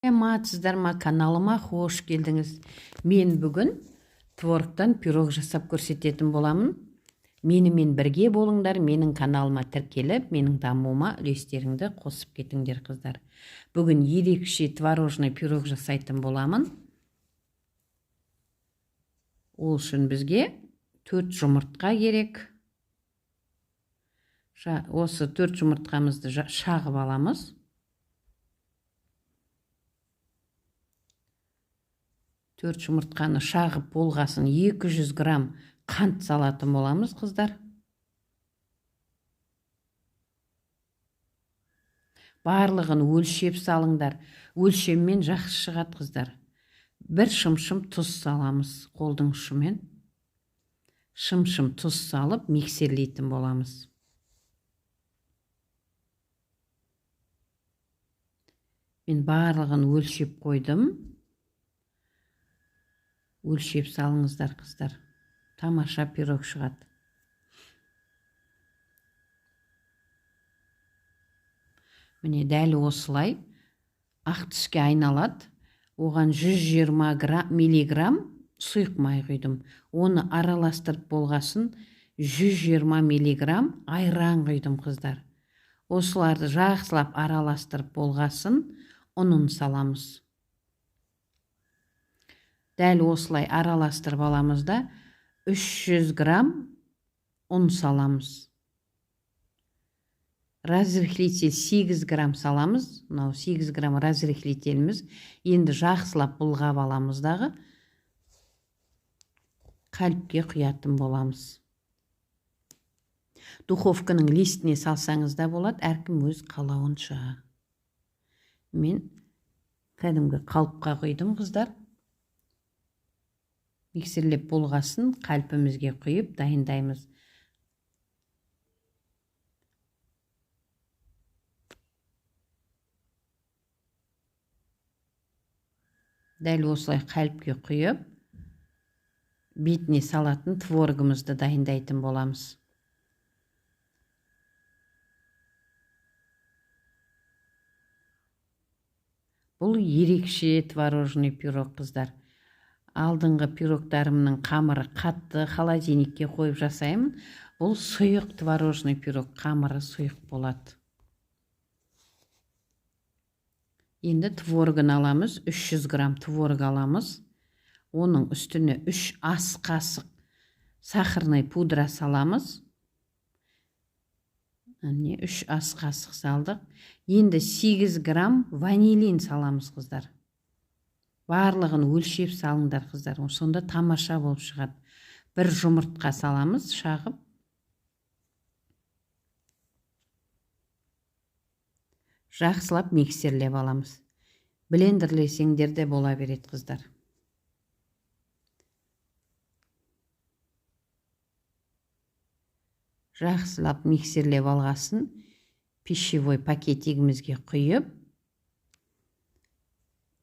Саламатсыздар ма, каналыма қош келдіңіз. Мен бүгін творогтан пирог жасап көрсететін боламын. Менімен бірге болыңдар, менің каналыма тіркеліп, менің дамуыма үлестеріңді қосып кетіңдер, қыздар. Бүгін ерекше творожный пирог жасайтын боламын. Ол үшін бізге 4 жұмыртқа керек. Осы 4 жұмыртқамызды шағып аламыз. Төрт жұмыртқаны шағып болғасын 200 грамм қант салатын боламыз, қыздар. Барлығын өлшеп салыңдар. Өлшеммен жақсы шығады, қыздар. Бір шымшым тұз саламыз қолдың ұшымен. Шымшым тұз салып миксерлейтін боламыз. Мен барлығын өлшеп қойдым. Өлшеп салыңыздар, қыздар. Тамаша пирог шығады. Міне дәл осылай ақ түске айналады. Оған 120 миллиграмм сұйық май құйдым. Оны араластырып болғасын 120 миллиграмм айран құйдым, қыздар. Осыларды жақсылап араластырып болғасын ұнын саламыз. Дәл осылай араластырып аламыз да 300 грамм ұн саламыз. Разрыхлитель 8 грамм саламыз. 8 грамм разрыхлителіміз. Енді жақсылап бұлғап аламыз дағы қалыпке құятын боламыз. Духовканың листіне салсаңыз да болады, әркім өз қалауынша. Мен кәдімгі қалыпқа құйдым, қыздар. Миксерлеп болғасын қалпымызге құйып дайындаймыз. Дәл осылай қалпке құйып, бетіне салатын творогымызды дайындайтын боламыз. Бұл ерекше творожный пирог, қыздар. Алдыңғы пирогтарымның қамыры қатты, холодильникке қойып жасаймын. Бұл сұйық творожный пирог, қамыры сұйық болады. Енді творогын аламыз, 300 грамм творог аламыз. Оның үстіне 3 ас қасық сахарный пудра саламыз. 3 ас қасық салдық. Енді 8 грамм ванилин саламыз, қыздар. Барлығын өлшеп салыңдар, қыздар. Сонда тамаша болып шығады. Бір жұмыртқа саламыз, шағып. Жақсылап миксерлеп аламыз. Блендерлесеңдер де бола береді, қыздар. Жақсылап миксерлеп алғасын пищевой пакетигімізге құйып,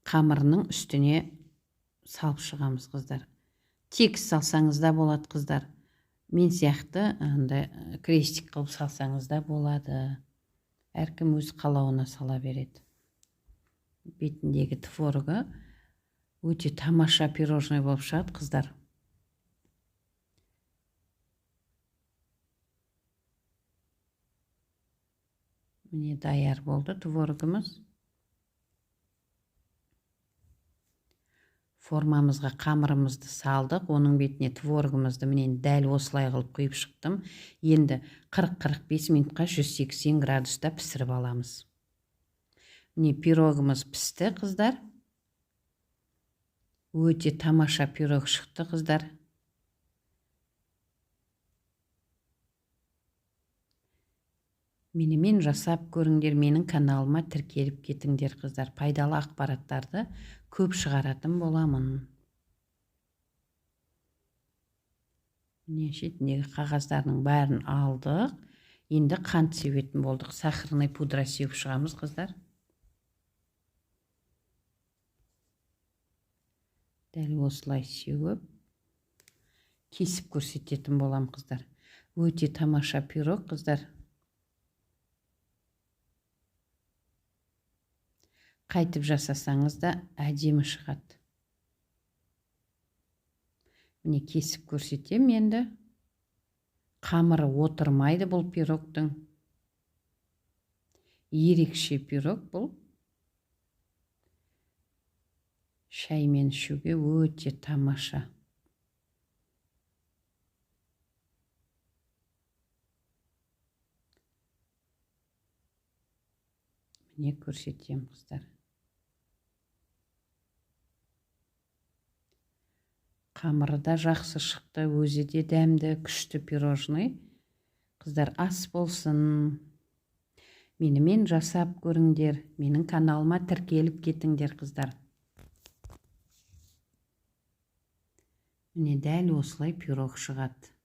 қамырының үстіне салып шығамыз, қыздар. Тегіс салсаңыз да болады, қыздар. Мен сияқты крестик қылып салсаңыз да болады. Әркім өз қалауына сала береді. Бетіндегі творогы өте тамаша пирожный болып шығады, қыздар. Міне даяр болды творогымыз. Формамызға қамырымызды салдық, оның бетіне творогымызды менен дәл осылай қылып құйып шықтым. Енді 40-45 минутқа 180 градуста пісіріп аламыз. Міне пирогымыз пісті, қыздар. Өте тамаша пирог шықты, қыздар. Менімен жасап көріңдер, менің каналыма тіркеліп кетіңдер, қыздар. Пайдалы ақпараттарды көп шығаратын боламын. Міне шетіндегі қағаздардың бәрін алдық. Енді қант себетін болдық. Сахарный пудра сеуіп шығамыз, қыздар. Дәл осылай сеуіп, кесіп көрсететін болам, қыздар. Өте тамаша пирог, қыздар. қайтып жасасаңыз да әдемі шығады. Міне кесіп көрсетем енді. Қамыры отырмайды бұл пирогтың. Ерекше пирог бұл. Шаймен ішуге өте тамаша. Міне көрсетем қыздар. Қамыры да жақсы шықты, өзі де дәмді, күшті пирожный. Қыздар, ас болсын. Менімен жасап көріңдер. Менің каналыма тіркеліп кетіңдер қыздар. Міне дәл осылай пирог шығады.